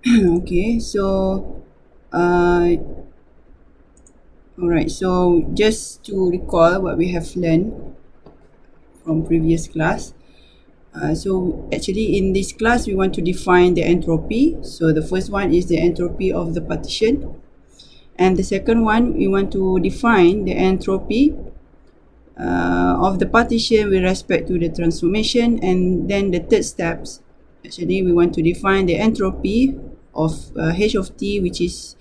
Okay, so uh, alright, so just to recall what we have learned from previous class. So actually in this class we want to define the entropy. So the first one is the entropy of the partition, and the second one we want to define the entropy of the partition with respect to the transformation. And then the third steps, actually we want to define the entropy of h of t, which is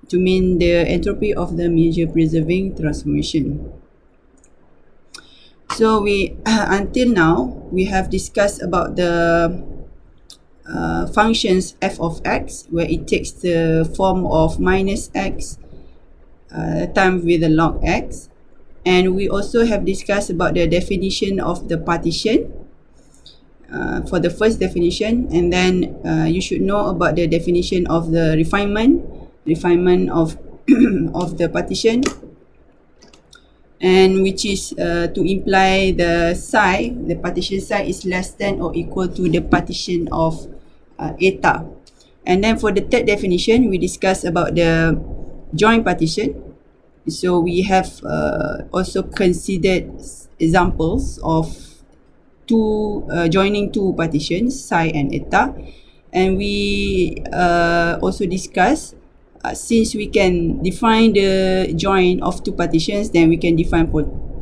to mean the entropy of the measure preserving transformation. So we until now we have discussed about the functions f of x, where it takes the form of minus x times with the log x. And we also have discussed about the definition of the partition for the first definition, and then you should know about the definition of the refinement of of the partition, and which is to imply the partition psi is less than or equal to the partition of eta. And then for the third definition, we discussed about the joint partition. So we have also considered examples of joining two partitions, psi and eta. And we also discussed, since we can define the join of two partitions, then we can define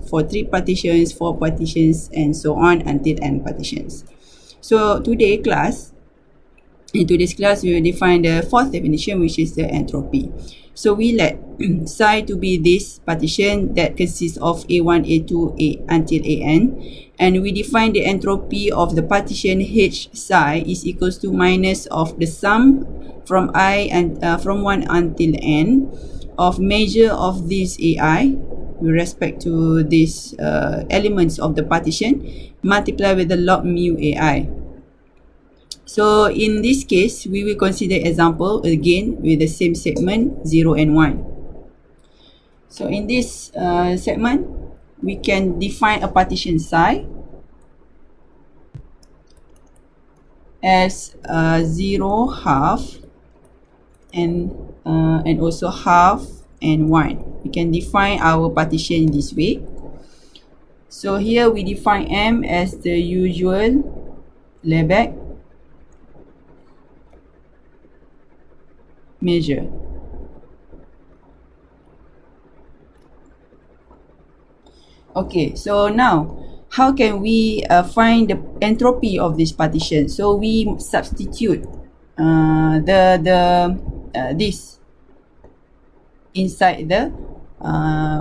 for three partitions, four partitions, and so on until n partitions. So in today's class, we will define the fourth definition, which is the entropy. So we let psi to be this partition that consists of A1, A2, until An, and we define the entropy of the partition H psi is equals to minus of the sum from I and from 1 until n of measure of this AI with respect to these elements of the partition, multiplied with the log mu AI. So in this case, we will consider example again with the same segment 0 and 1. So in this segment, we can define a partition psi as 0, half, and also half and 1. We can define our partition this way. So here we define M as the usual Lebesgue measure. Okay, so now how can we find the entropy of this partition? So we substitute this inside the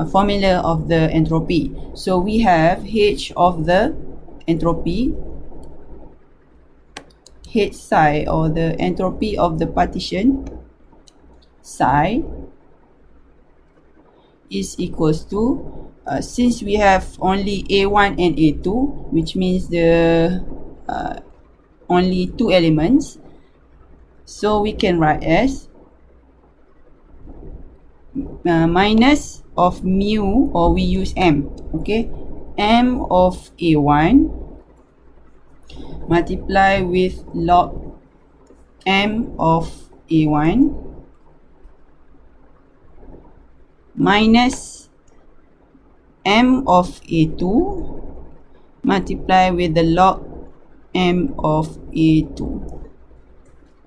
formula of the entropy. So we have H of the entropy, H psi, or the entropy of the partition psi, is equals to, since we have only A1 and A2, which means the only two elements, so we can write as minus of mu, or we use M, okay, M of A1 multiply with log M of A1 minus M of A2 multiply with the log M of A2.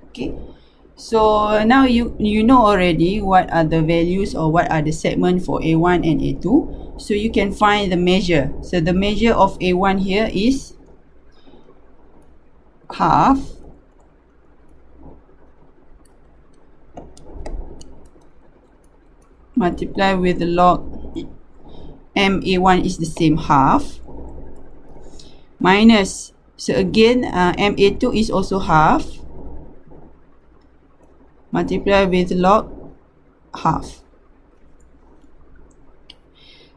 Okay, so now you know already what are the values, or what are the segments for A1 and A2. So you can find the measure. So the measure of A1 here is half multiply with the log MA1 is the same half, minus, so again MA2 is also half, multiply with log half.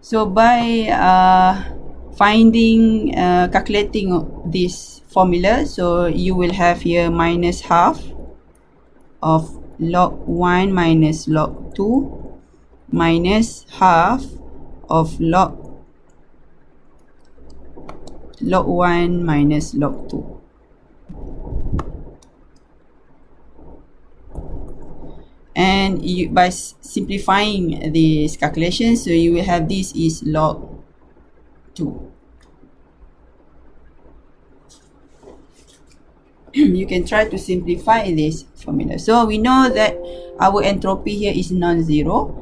So by calculating this formula, so you will have here minus half of log 1 minus log 2 minus half of log 1 minus log 2. and by simplifying this calculation, so you will have this is log 2. You can try to simplify this formula. So we know that our entropy here is non-zero.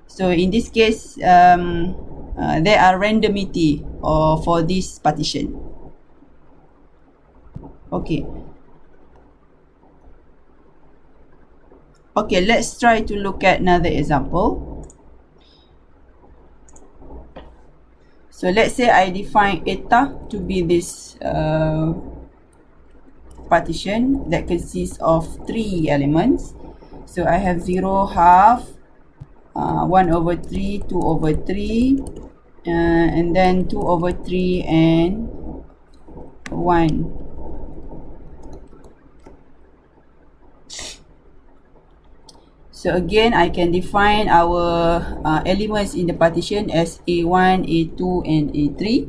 So in this case, there are randomity for this partition. Okay. Okay, let's try to look at another example. So let's say I define eta to be this partition that consists of 3 elements. So I have 0, half, 1/3, 2/3, and then 2/3 and 1. So again, I can define our elements in the partition as A1, A2, and A3.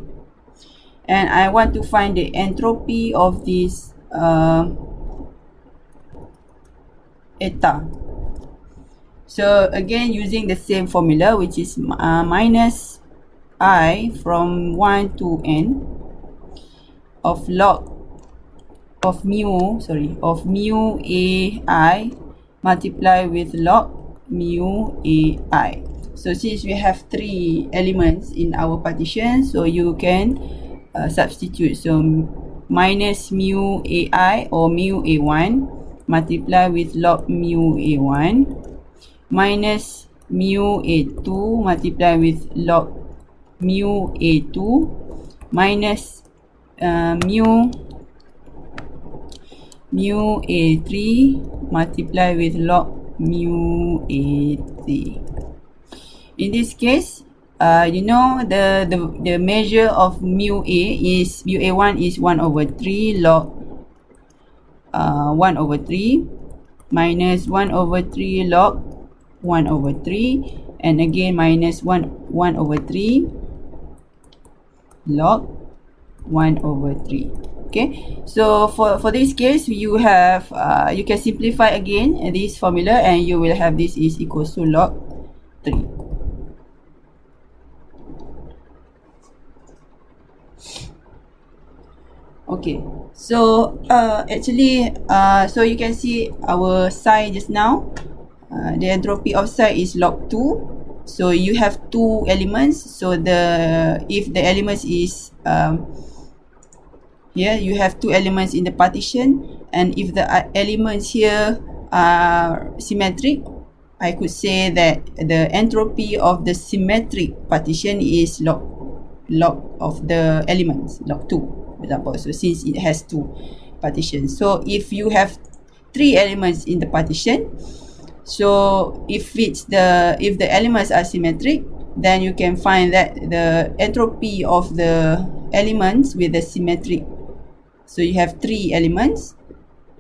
And I want to find the entropy of this eta. So again, using the same formula, which is minus I from 1 to n of log of mu ai multiply with log mu ai. So since we have 3 elements in our partition, so you can substitute. So minus mu ai or mu a1 multiply with log mu a1 minus mu a2 multiply with log mu a2 minus mu a3 multiply with log mu a3. In this case, you know the measure of mu a1 is 1/3 log 1/3 minus 1/3 log 1/3, and again minus 1/3 log 1/3. Okay, so for this case, you have you can simplify again this formula, and you will have this is equals to log 3. Okay, so actually so you can see our psi just now, the entropy of psi is log 2. So you have 2 elements, so if the elements is here you have 2 elements in the partition, and if the elements here are symmetric, I could say that the entropy of the symmetric partition is log of the elements, log 2, for example. So since it has 2 partitions, so if you have 3 elements in the partition, so if the elements are symmetric, then you can find that the entropy of the elements with the symmetric, so you have 3 elements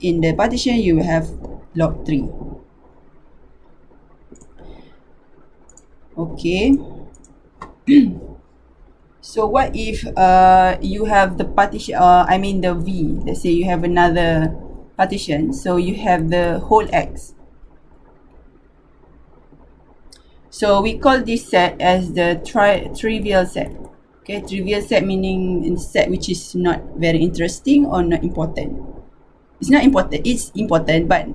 in the partition, you will have log 3. Okay. So what if you have the partition, I mean the V, let's say you have another partition, so you have the whole X. So we call this set as the trivial set. Okay, trivial set meaning set which is not very interesting or not important. It's not important. It's important, but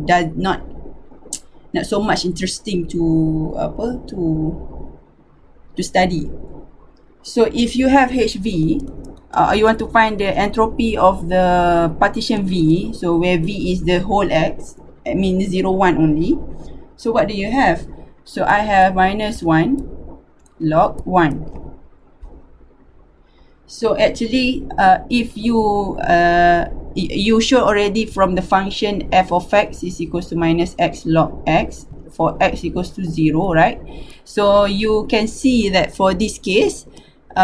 does not so much interesting to study. So if you have HV, you want to find the entropy of the partition V. So where V is the whole X, it means 0, 1 only. So what do you have? So I have minus 1 log 1. So actually, if you show already from the function f of x is equals to minus x log x for x equals to 0, right? So you can see that for this case,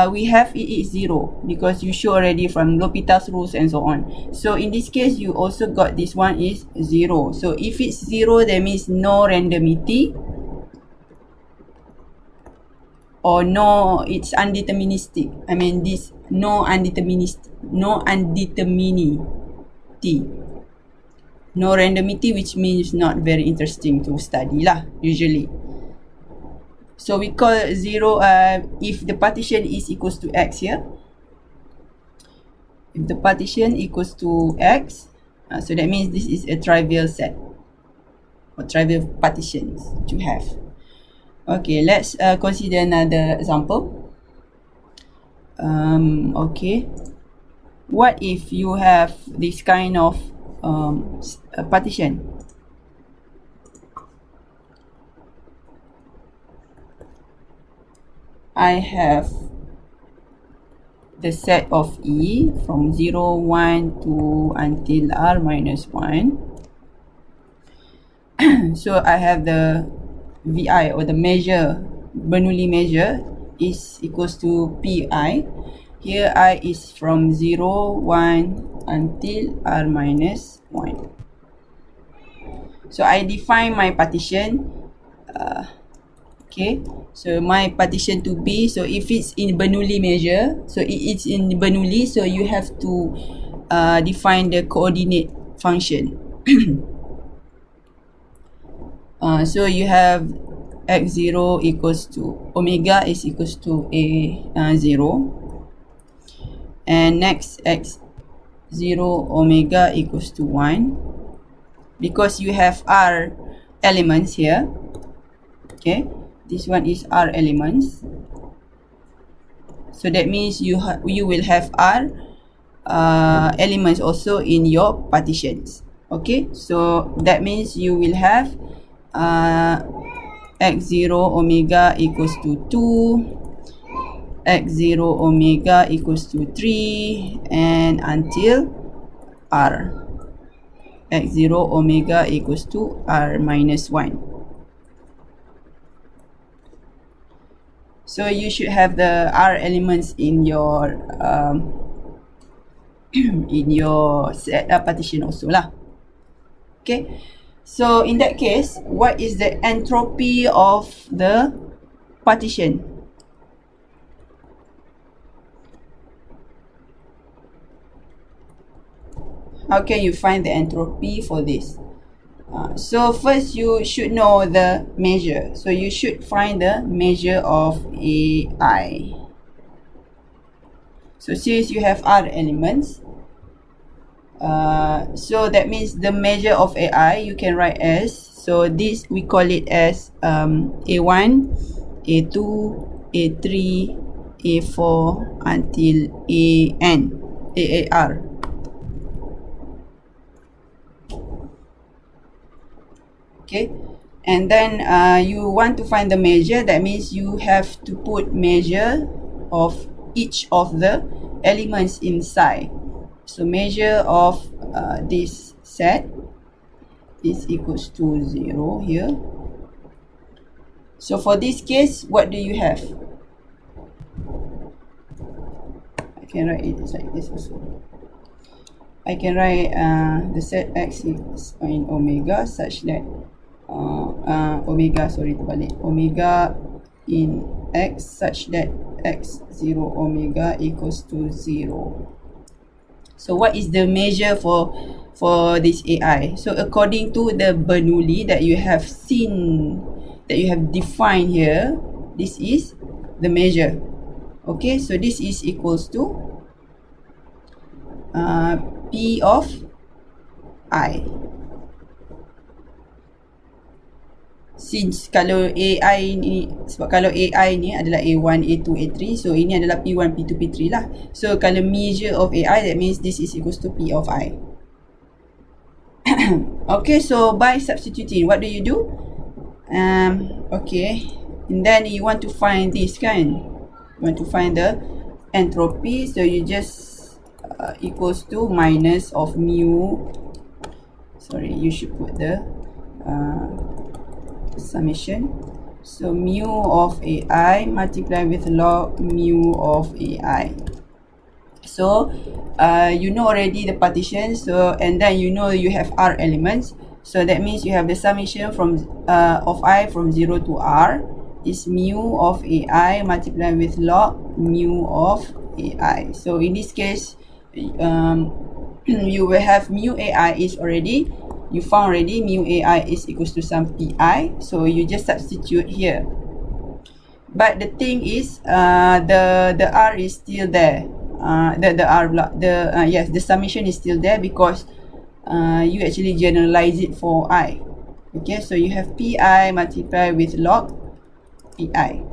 we have it is 0 because you show already from L'Hopital's rules and so on. So in this case, you also got this one is 0. So if it's 0, that means no randomity, or no, it's undeterministic. I mean this no undeterministic, no undeterminity. No randomity, which means not very interesting to study lah, usually. So we call 0 if the partition is equals to x here. If the partition equals to x, so that means this is a trivial set or trivial partitions to have. Okay, let's consider another example. Okay, what if you have this kind of partition? I have the set of E from 0, 1 to until R minus 1. So I have the VI or the measure, Bernoulli measure is equals to PI. Here I is from 0, 1 until R minus 1. So I define my partition. Okay, so my partition to be, so if it's in Bernoulli measure, so it's in Bernoulli, so you have to define the coordinate function. So you have x0 equals to omega is equals to a0, and next x0 omega equals to 1, because you have r elements here. Okay, this one is r elements, so that means you will have r elements also in your partitions. Okay, so that means you will have x0 omega equals to 2, x0 omega equals to 3, and until r, x0 omega equals to r minus 1. So you should have the r elements in your set partition also lah. Okay, so in that case, what is the entropy of the partition? How can you find the entropy for this? So first you should know the measure. So you should find the measure of AI. So since you have r elements, so that means the measure of AI you can write as, so this we call it as A1, A2, A3, A4 until AAR. Okay, and then you want to find the measure, that means you have to put measure of each of the elements inside. So measure of this set is equals to 0 here. So for this case, what do you have? I can write it like this also. I can write the set x is in omega such that omega in x such that x0 omega equals to 0. So what is the measure for this AI? So according to the Bernoulli that you have seen, that you have defined here, this is the measure. Okay, so this is equals to P of I. Since kalau AI ni, sebab kalau AI ni adalah A1, A2, A3, so ini adalah P1, P2, P3 lah. So kalau measure of AI, that means this is equals to P of I. Okay, so by substituting, what do you do? Okay, and then you want to find this kan, you want to find the entropy, so you just equals to minus of mu, sorry, you should put the summation, so mu of AI multiplied with log mu of AI. So you know already the partition, so and then you know you have r elements, so that means you have the summation from of I from 0 to r is mu of AI multiplied with log mu of AI. So in this case you will have mu AI is already you found already mu AI is equals to some PI, so you just substitute here. But the thing is, the R is still there. The R block, yes, the summation is still there because you actually generalize it for I. Okay, so you have PI multiplied with log PI.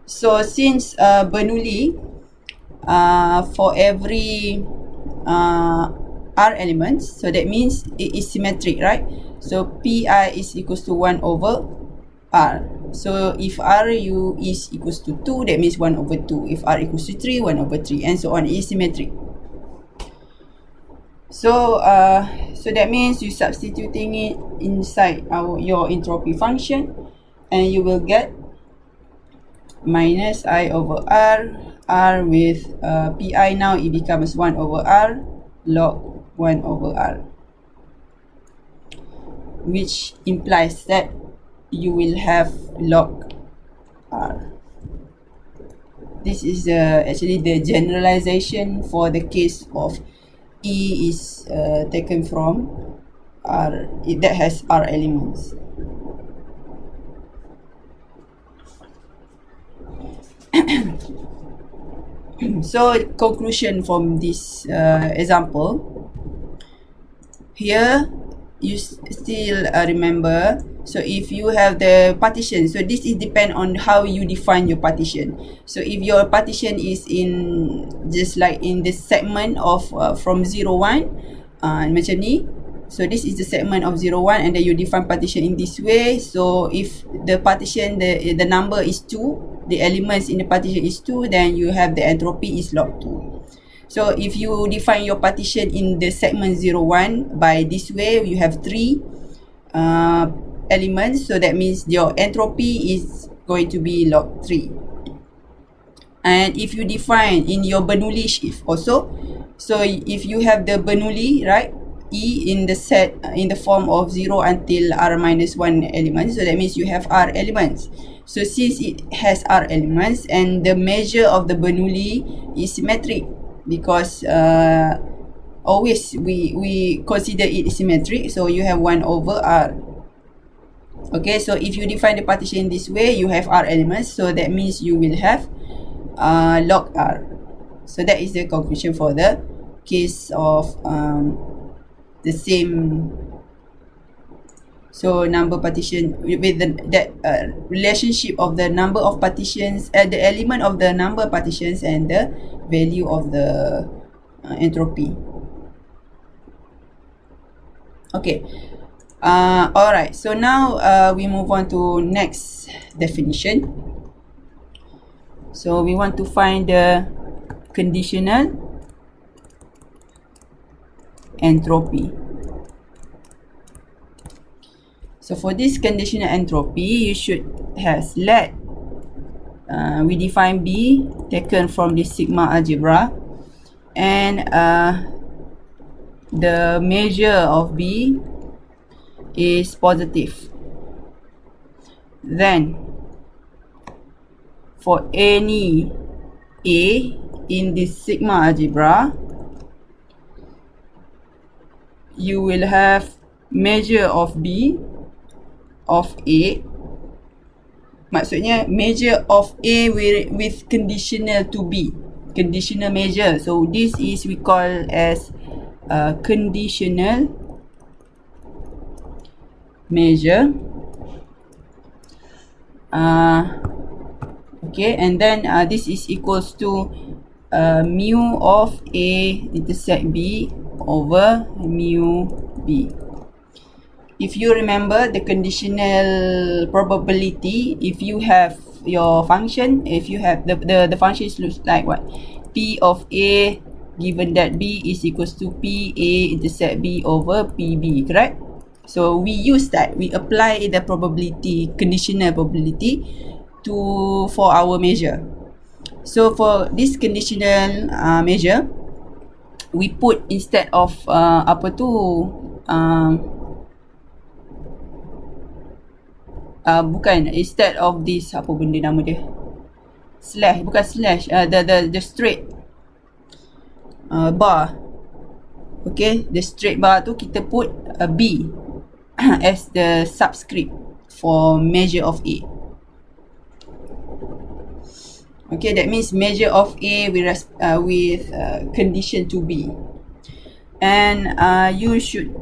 So since Bernoulli, for every R elements, so that means it is symmetric, right? So PI is equals to 1 over R. So if RU is equals to 2, that means 1 over 2. If R equals to 3, 1 over 3, and so on. It is symmetric. So so that means you substituting it inside your entropy function, and you will get minus I over R with PI now it becomes 1 over R log 1 over R, which implies that you will have log R. This is actually the generalization for the case of E is taken from R that has R elements. So conclusion from this example, here you still remember, so if you have the partition, so this is depend on how you define your partition. So if your partition is in just like in this segment of from 0 1 macam ni, so this is the segment of 0 1, and then you define partition in this way. So if the partition, the number is 2, the elements in the partition is 2, then you have the entropy is log 2. So if you define your partition in the segment 0 1 by this way, you have 3 elements, so that means your entropy is going to be log 3. And if you define in your Bernoulli shift also, so if you have the Bernoulli, right, E in the set in the form of 0 until R minus 1 elements, so that means you have R elements. So since it has R elements, and the measure of the Bernoulli is symmetric, because always we consider it symmetric, so you have 1 over R. Okay, so if you define the partition in this way, you have R elements, so that means you will have log R. So that is the conclusion for the case of the same, so number partition with that relationship of the number of partitions, the element of the number of partitions and the value of the entropy. Okay, alright, so now we move on to next definition. So we want to find the conditional entropy. So for this conditional entropy, you should have let we define B taken from this sigma algebra, and the measure of B is positive. Then for any A in this sigma algebra, you will have measure of B of A, maksudnya measure of A with conditional to B, conditional measure. So this is we call as conditional measure. Okay, and then this is equals to mu of A intersect B over mu B. If you remember the conditional probability, if you have your function, if you have the function looks like what? P of A given that B is equals to PA intersect B over PB, correct? So we use that, we apply the probability, conditional probability for our measure. So for this conditional measure, we put instead of apa tu bukan, instead of this apa benda nama dia, slash, bukan slash, the straight bar. Okay, the straight bar tu kita put a B as the subscript for measure of A. Okay, that means measure of A with condition to B. And you should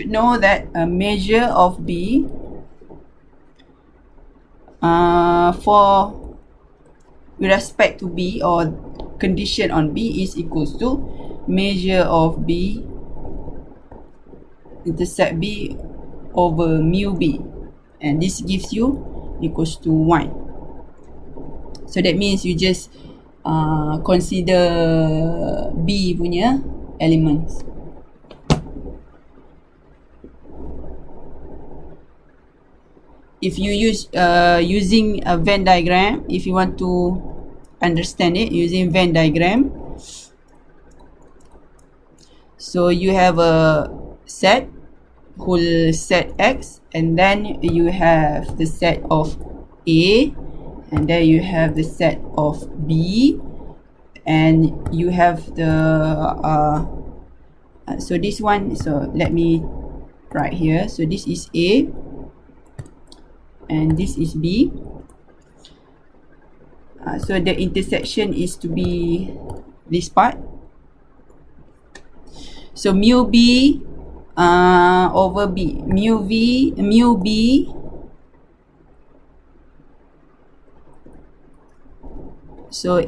know that a measure of B for with respect to B, or condition on B, is equals to measure of B intercept B over mu B, and this gives you equals to 1. So that means you just consider B punya elements. If you use using a Venn diagram, if you want to understand it using Venn diagram, so you have a set, whole set X, and then you have the set of A, and then you have the set of B, and you have the so this one, so let me write here. So this is A and this is B. So the intersection is to be this part. So mu B over B, mu B, so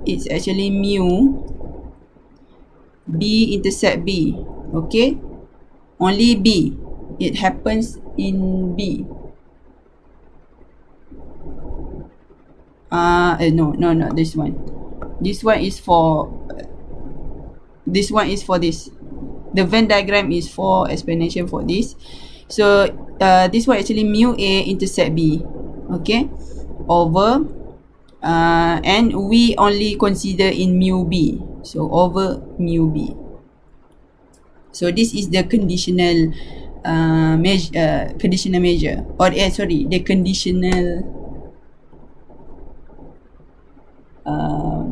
it's actually mu B intercept B. Okay, only B, it happens in B. No, not this one. This one is for this. The Venn diagram is for explanation for this. So this one actually mu A intercept B. Okay, over and we only consider in mu B, so over mu B. So this is the conditional measure, or the conditional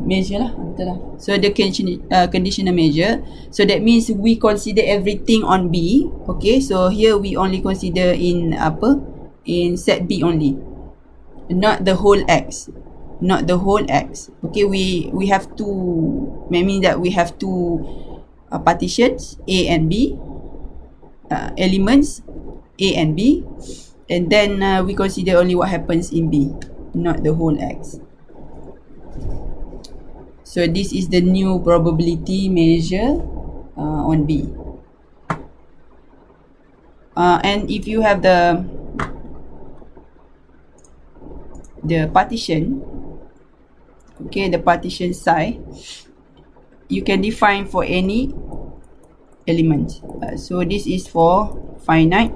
measure lah, betul lah. So the conditional measure, so that means we consider everything on B. Okay, so here we only consider in in set B only, not the whole X. Okay, we have two, meaning that we have two partitions, A and B, elements A and B, and then we consider only what happens in B, not the whole X. So this is the new probability measure on B. And if you have the partition, okay, the partition psi, you can define for any element. So this is for finite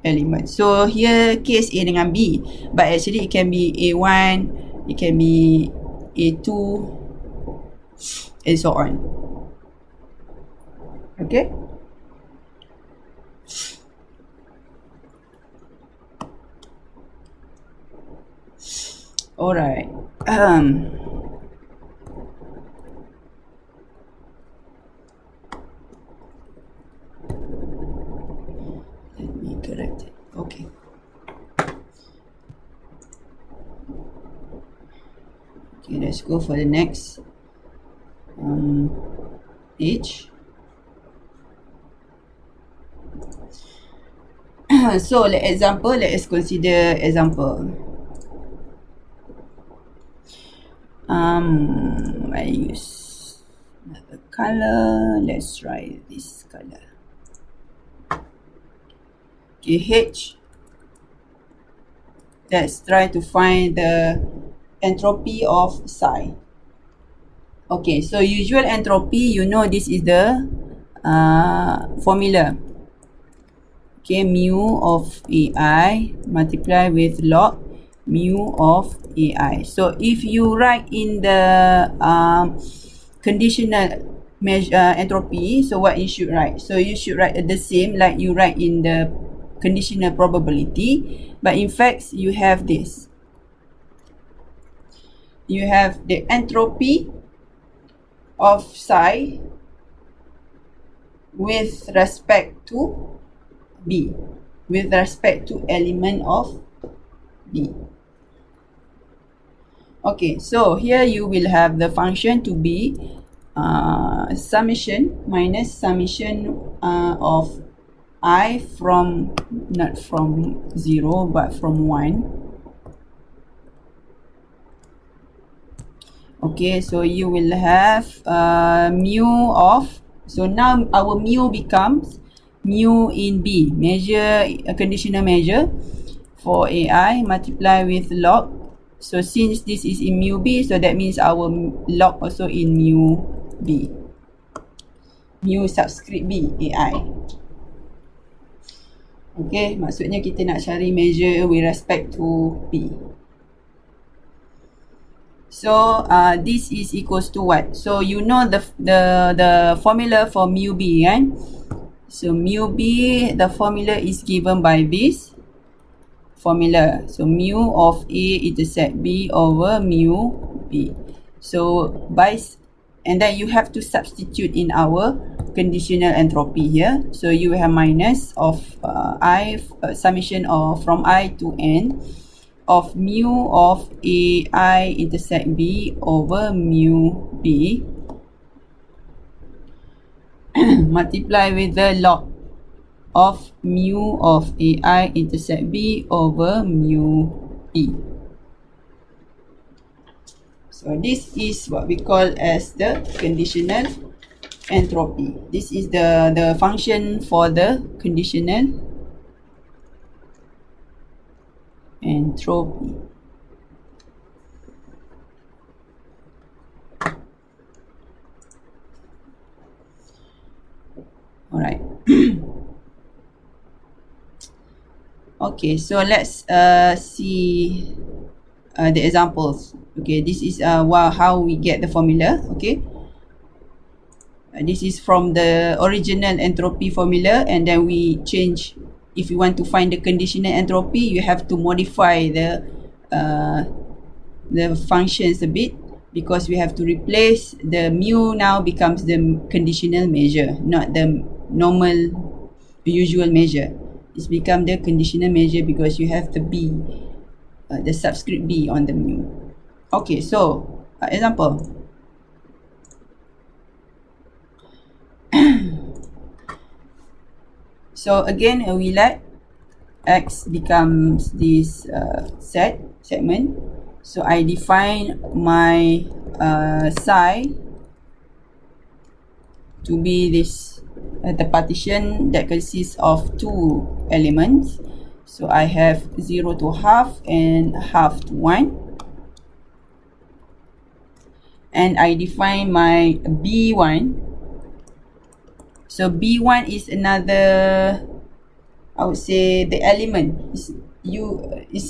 element. So here case A dengan B, but actually it can be A1, it can be A2, and so on. Okay, alright. Let me correct it. Okay. Okay, let's go for the next page. So let's consider example. I use another color. Let's try this color. Okay, H. Let's try to find the entropy of psi. Okay, so usual entropy, you know, this is the formula. Okay, mu of AI multiply with log mu of AI. So if you write in the conditional measure entropy, so what you should write? So you should write the same like you write in the conditional probability, but in fact you have this. You have the entropy of psi with respect to B, with respect to element of B. Okay, so here you will have the function to be summation minus summation of I from, not from 0 but from 1. Okay, so you will have mu of, so now our mu becomes mu in B, measure, a conditional measure for AI multiply with log. So since this is in mu B, so that means our log also in mu B, mu subscript B AI. Okay, maksudnya kita nak cari measure with respect to B. So this is equals to what? So you know the formula for mu B, kan? So mu B, the formula is given by this formula. So mu of A intersect B over mu B. So and then you have to substitute in our conditional entropy here. So you have minus of summation of from I to N of mu of AI intersect B over mu B multiply with the log of mu of AI intersect B over mu B. So this is what we call as the conditional entropy. This is the function for the conditional entropy. Alright. Okay, so let's see the examples. Okay, this is how we get the formula. Okay, this is from the original entropy formula, and then we change. If you want to find the conditional entropy, you have to modify the functions a bit, because we have to replace the mu now becomes the conditional measure, not the normal usual measure. It's become the conditional measure because you have the B, the subscript B on the mu. Okay, so example. So again, we let X becomes this segment. So I define my psi to be this the partition that consists of two elements. So I have 0 to half and half to 1. And I define my B1. So B1 is another, I would say, the element is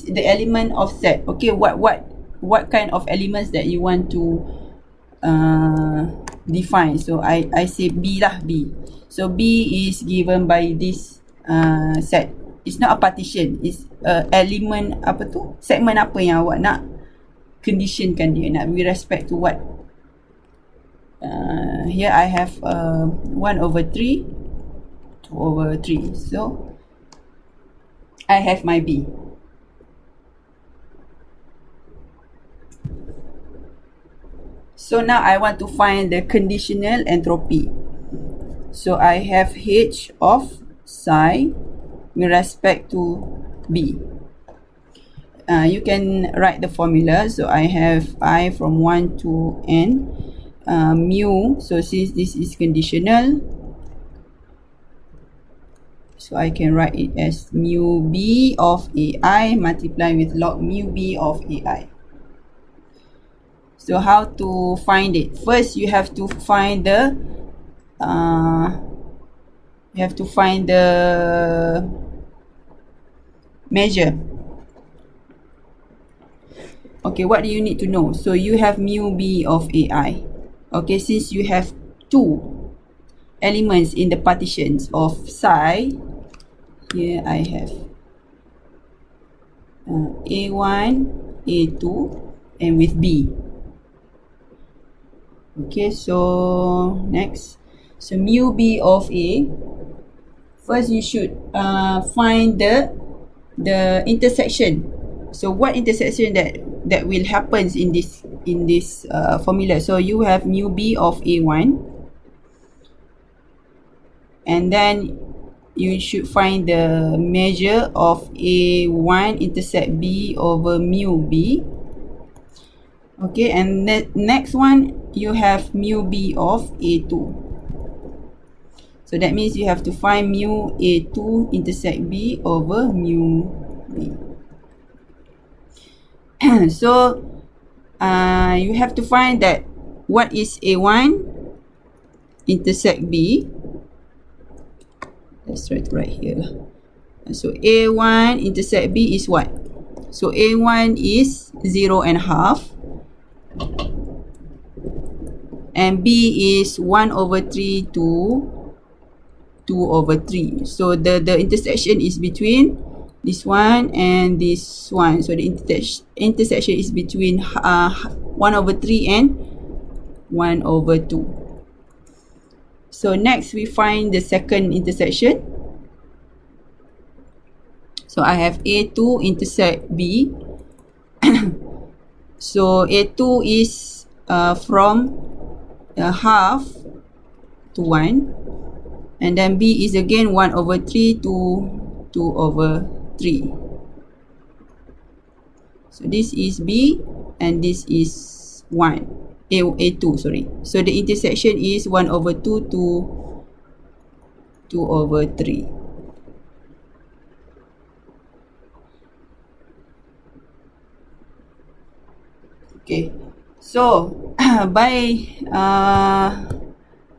the element of set. Okay, what kind of elements that you want to define? So I say B lah, B. So B is given by this set. It's not a partition, it's element apa tu, segment apa yang awak nak conditionkan dia, nak with respect to what. Here I have 1 over 3, 2 over 3. So I have my B. So now I want to find the conditional entropy. So I have H of psi with respect to B. You can write the formula. So I have I from 1 to N. Mu, so since this is conditional, so I can write it as mu B of AI multiplied with log mu B of AI. So how to find it? First, you have to find the measure. Okay, what do you need to know? So you have mu B of AI. Okay, since you have two elements in the partitions of psi, here I have A1, A2, and with B. Okay, so next. So mu b of A, first you should find the intersection. So what intersection that will happens in this formula? So you have mu b of A1, and then you should find the measure of A1 intersect B over mu B. Okay, and next one you have mu B of A2. So that means you have to find mu A2 intersect B over mu B. So you have to find that what is A1 intersect B. Let's try to write here. So A1 intersect B is what? So A1 is 0.5, and B is 1/3 to 2/3. So the intersection is between this one and this one. So the intersection is between 1/3 and 1/2. So next we find the second intersection. So I have A2 intersect B. So A2 is from half to 1, and then B is again 1/3 to 2/3. So this is B and this is 1. A2, sorry. So the intersection is 1/2 to 2/3. Okay, so by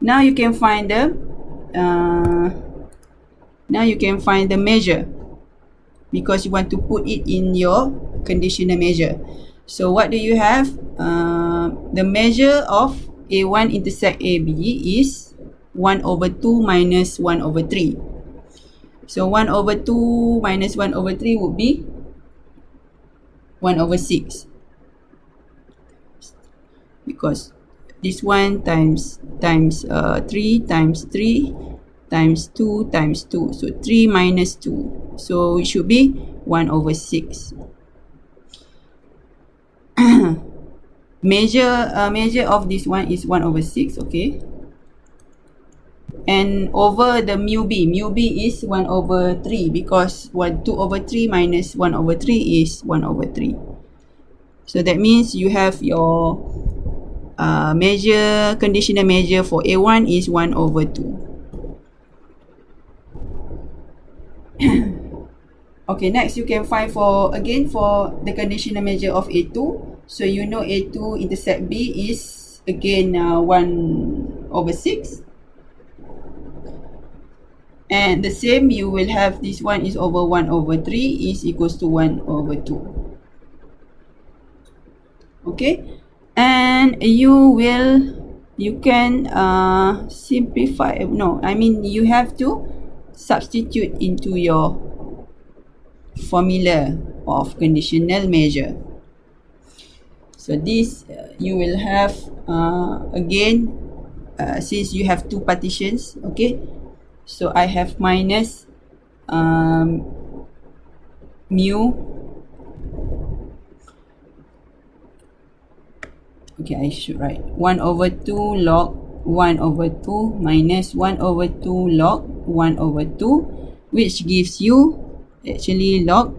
now you can find the measure, because you want to put it in your conditional measure. So what do you have? The measure of A1 intersect AB is 1/2 minus 1/3. So 1/2 minus 1/3 would be 1/6. Because this one times 3 times 3 times 2 times 2. So 3 minus 2. So it should be 1/6. Measure of this one is 1/6, okay? And over the mu b is 1/3, because 2/3 minus 1/3 is 1/3. So that means you have your conditional measure for A1 is 1/2. Okay, next you can find for the conditional measure of A2. So you know A2 intersect B is again 1/6. And the same, you will have this one is over 1/3 is equals to 1/2. Okay, and you can simplify. No, I mean you have to substitute into your formula of conditional measure. So this you will have again, since you have two partitions, okay, so I have minus mu, okay, I should write 1/2 log 1/2 minus 1/2 log 1/2, which gives you actually log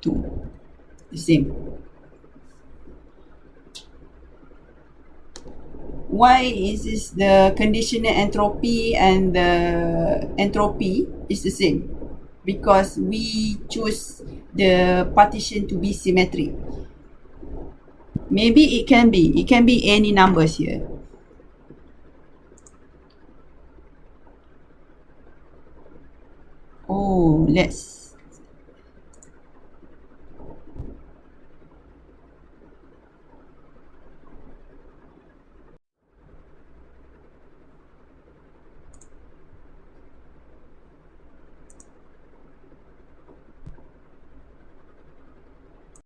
2. The same. Why is this the conditional entropy and the entropy is the same? Because we choose the partition to be symmetric. Maybe it can be any numbers here. Oh, let's